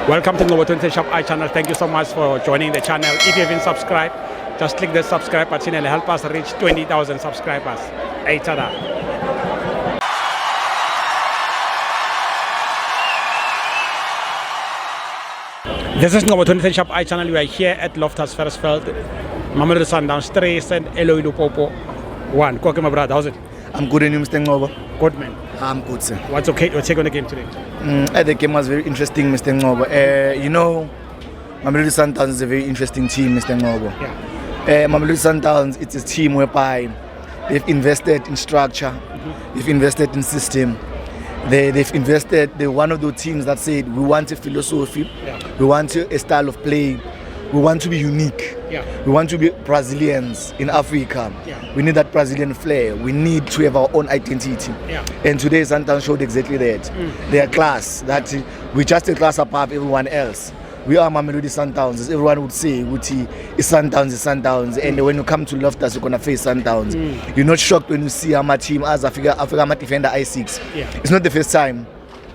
Welcome to Mokoena Shop I channel. Thank you so much for joining the channel. If you haven't subscribed, just click the subscribe button and help us reach 20,000 subscribers. Hey, tada. This is Mokoena Shop I channel. We are here at Loftus Versfeld. Mamelodi Sundowns 3 and Eloi Lupopo 1. Koke, my brother, how's it? I'm good, and you, Mr. Ngobo? Good, man. I'm good, sir. What's okay? Your take on the game today? The game was very interesting, Mr. Ngobo. Mamelodi Sundowns is a very interesting team, Mr. Ngobo. Yeah. Mamelodi Sundowns, it's a team whereby they've invested in structure, they've invested in system. They've invested. They're one of those teams that said we want a philosophy, we want a style of play, we want to be unique. We want to be Brazilians in Africa. We need that Brazilian flair. We need to have our own identity. And today Sundowns showed exactly that. They are class. That we're just a class above everyone else. We are Mamelodi Sundowns. As everyone would say, it's Sundowns. And when you come to Loftus, you're gonna face Sundowns. You're not shocked when you see our team as Africa defender I6. It's not the first time.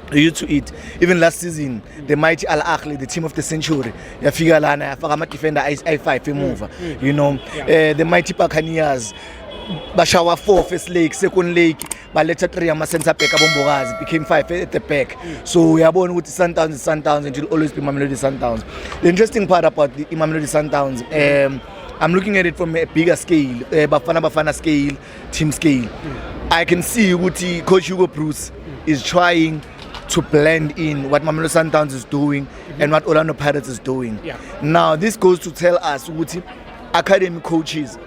You used to it. Even last season, the mighty Al Ahly, the team of the century, defender I5 move. The mighty Buccaneers, Bashawa 4 first leg, second leg, but later 3 center back Abombogazi became 5 at the back. So we are born with Sundowns and it will always be Mamelodi Sundowns. The interesting part about the Mamelodi Sundowns, I'm looking at it from a bigger scale, Bafana scale, team scale. I can see Coach Hugo Bruce is trying to blend in what Mamelodi Sundowns is doing and what Orlando Pirates is doing. Now this goes to tell us academy coaches,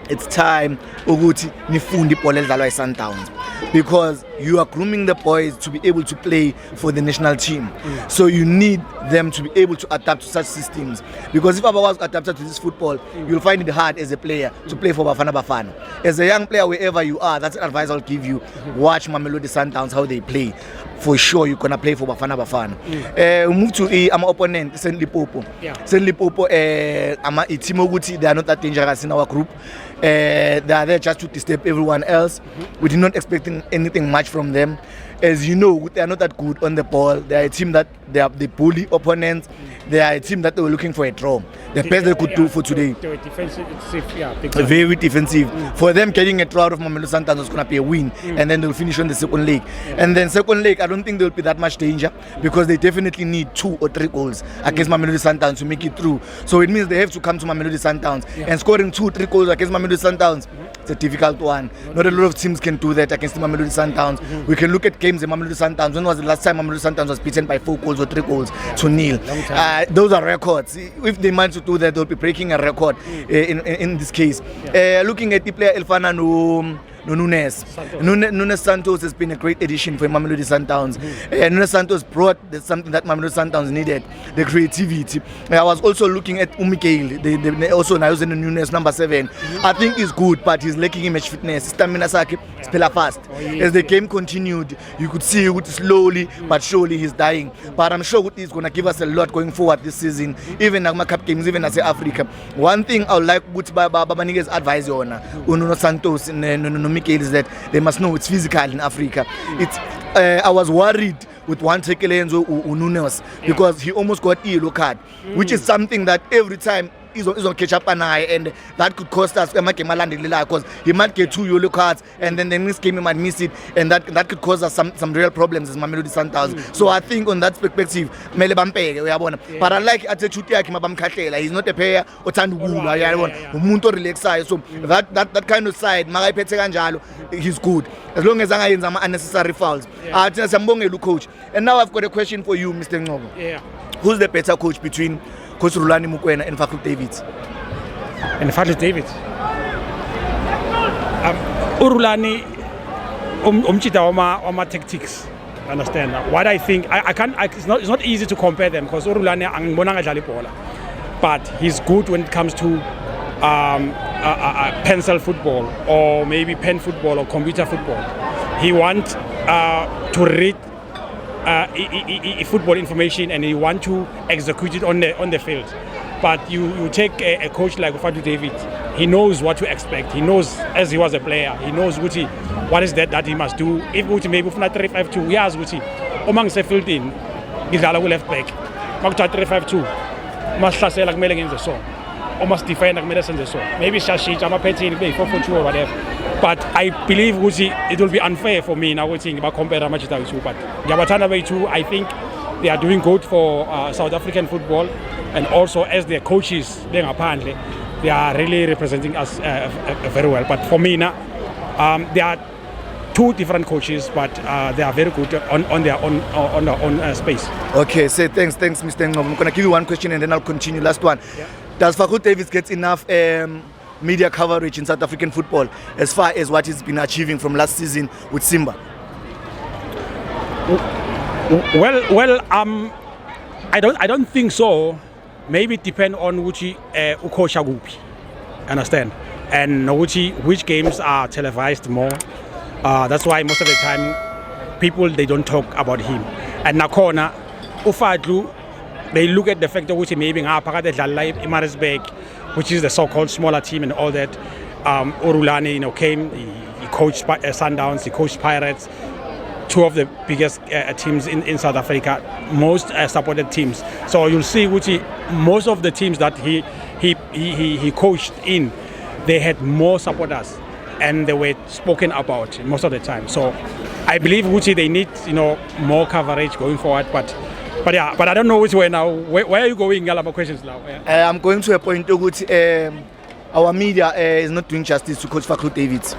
it's time ukuthi nifunde ibhola edlalwa Sundowns, because you are grooming the boys to be able to play for the national team. So you need them to be able to adapt to such systems, because if I was adapted to this football, you'll find it hard as a player to play for Bafana. As a young player, wherever you are, that's an advice I'll give you. Watch Mamelodi Sundowns, how they play. For sure you're gonna play for Bafana. We move to our opponent, Lupopo. Lupopo, a team ukuthi they are not that dangerous in our group. They are there just to disturb everyone else. We did not expect anything much from them. As you know, they are not that good on the ball. They are a team that they bully opponents. They are a team that they were looking for a draw. The best they could do for today. They were defensive, very defensive. For them, getting a draw out of Mamelodi Sundowns was going to be a win, and then they'll finish on the second leg. And then second leg, I don't think there'll be that much danger, because they definitely need 2 or 3 goals against Mamelodi Sundowns to make it through. So it means they have to come to Mamelodi Sundowns, and scoring 2 or 3 goals against Mamelodi Sundowns, it's a difficult one. Not a lot of teams can do that against the Mamelodi Sundowns. We can look at games in Mamelodi Sundowns. When was the last time Mamelodi Sundowns was beaten by 4 goals or 3 goals to nil? Those are records. If they manage to do that, they'll be breaking a record in this case. Looking at the player Elfana Nunes. Nunes Santos has been a great addition for Mamelodi Sundowns. Nunes Santos brought something that Mamelodi Sundowns needed, the creativity. I was also looking at Umikale, also now using Nunes number 7. I think he's good, but he's lacking in match fitness. Stamina sake, spell fast. As the game continued, you could see slowly but surely he's dying. But I'm sure he's going to give us a lot going forward this season, even Nagma Cup games, even as Africa. One thing I would like Babanige's advice on Nunes Santos and is that they must know it's physical in Africa. I was worried with one tackle Nunes because he almost got a yellow card, which is something that every time he's on catch up an eye, and that could cost us because he might get 2 yellow cards, and then the next game he might miss it, and that could cause us some real problems as Mamelodi Sundowns. So I think on that perspective, but I like attitude he's not a player umuntu relaxayo, so that kind of side he's good as long as angayenza unnecessary fouls. Coach. And now I've got a question for you, Mr. Ngobo. Who's the better coach between Coach Rulani, Mokoena and Fadlu David? And Fadlu David. Rulani, Oma tactics. Understand? What I think, I can't. It's not easy to compare them because Rulani angbona ngadlala ibhola, but he's good when it comes to pencil football or maybe pen football or computer football. He wants to read football information and you want to execute it on the field. But you take a coach like Fadlu David, he knows what to expect. He knows, as he was a player, he knows what is that he must do. If maybe 3-5-2, yes, among the field in, he's left back. makuthiwa 3-5-2 masihlasela kumele ngenze so uma sidefenda kumele senze so maybe siyashintsha ama-pattern kube yi-4-4-2 or whatever but I believe ukuthi it will be unfair for me ukuthi ngiba-compare ama-Cheetah bethu but ngiyabathanda bethu I think they are doing good for South African football and also as their coaches bengaphandle they are really representing us very well but for me now there are two different coaches but they are very good on their own space. Okay, say thanks Mr. Ngcobo. I'm going to give you one question and then I'll continue. Last one. Yeah. Does Fadlu Davids get enough media coverage in South African football as far as what he's been achieving from last season with Simba? Well, I don't think so. Maybe it depends on which coach understand, and which games are televised more. That's why most of the time people they don't talk about him. And Nakhona, Fadlu, they look at the fact that which maybe in Maritzburg, which is the so-called smaller team and all that. Rulani, came. He coached Sundowns. He coached Pirates. Two of the biggest teams in South Africa, most supported teams. So you'll see most of the teams that he coached in, they had more supporters and they were spoken about most of the time. So I believe they need more coverage going forward. But I don't know which way now. Where are you going? Galama questions now. Yeah. I'm going to a point our media is not doing justice to Coach Fadlu Davids.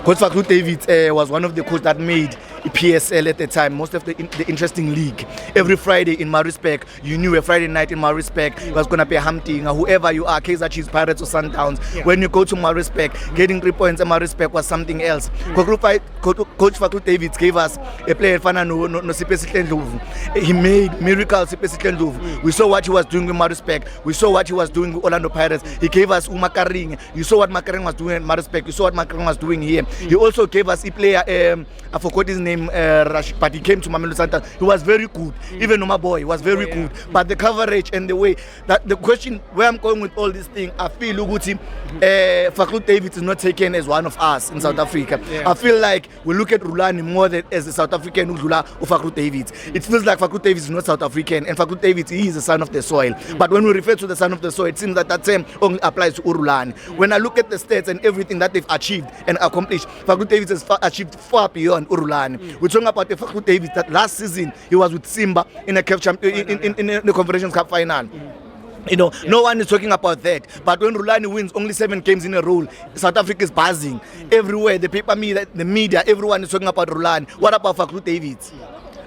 Coach Fadlu Davids was one of the coaches that made PSL at the time, most of the interesting league. Every Friday in Maritzburg, you knew a Friday night in Maritzburg was going to be a hunting, whoever you are, Kaizer Chiefs, Pirates or Sundowns. Yeah. When you go to Maritzburg, getting 3 points in Maritzburg was something else. Coach Fadlu Davids gave us a player, he made miracles. We saw what he was doing with Maritzburg. We saw what he was doing with Orlando Pirates. He gave us Umakaring. You saw what Makaring was doing at Maritzburg. You saw what Makaring was doing here. He also gave us a player, I forgot his name, Rashid, but he came to Mamelodi Sundowns. He was very good. Even my boy, he was very good. But the coverage and the way that the question where I'm going with all this thing, I feel Uguti, Fadlu Davids is not taken as one of us in South Africa. Yeah. I feel like we look at Rulani more than as a South African Udlula or Fadlu Davids. It feels like Fadlu Davids is not South African and Fadlu Davids he is the son of the soil. But when we refer to the son of the soil, it seems that that term only applies to Rulani. When I look at the stats and everything that they've achieved and accomplished, Fadlu Davids has achieved far beyond Rulani. We're talking about the Fadlu Davids that last season he was with Simba in a in the Confederations Cup final. No one is talking about that. But when Rulani wins only 7 games in a row, South Africa is buzzing everywhere. The paper media, the media, everyone is talking about Rulani. What about Fadlu Davids?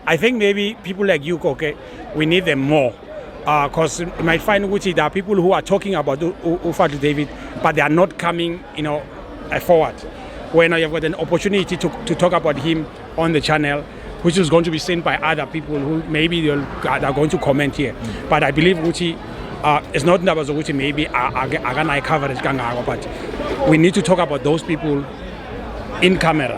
I think maybe people like you, Koke, we need them more. Because you might find there are people who are talking about Fadlu Davids, but they are not coming, forward. When you've got an opportunity to talk about him on the channel, which is going to be seen by other people who maybe they are going to comment here. But I believe it's not Ndabazo maybe are coverage, but we need to talk about those people in camera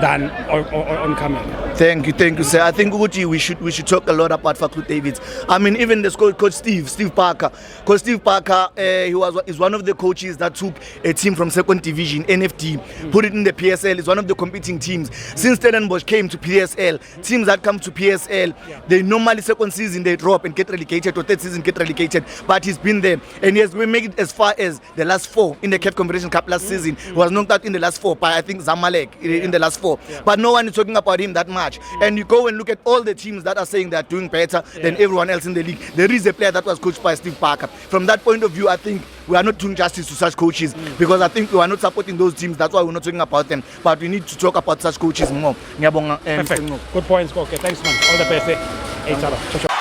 than on camera. Thank you, sir. I think we should talk a lot about Fadlu Davids. I mean, even the coach Steve Parker. Coach Steve Parker, is one of the coaches that took a team from second division, NFT, put it in the PSL. It's one of the competing teams. Since Stellenbosch came to PSL, teams that come to PSL, they normally second season they drop and get relegated, or third season get relegated. But he's been there and he has made it as far as the last 4 in the CAF Confederation Cup last season. He was knocked out in the last 4 by I think Zamalek in the last 4. But no one is talking about him that much. And you go and look at all the teams that are saying they're doing better than everyone else in the league. There is a player that was coached by Steve Parker. From that point of view, I think we are not doing justice to such coaches because I think we are not supporting those teams. That's why we're not talking about them. But we need to talk about such coaches more. Perfect. Good points, okay. Thanks, man. All the best.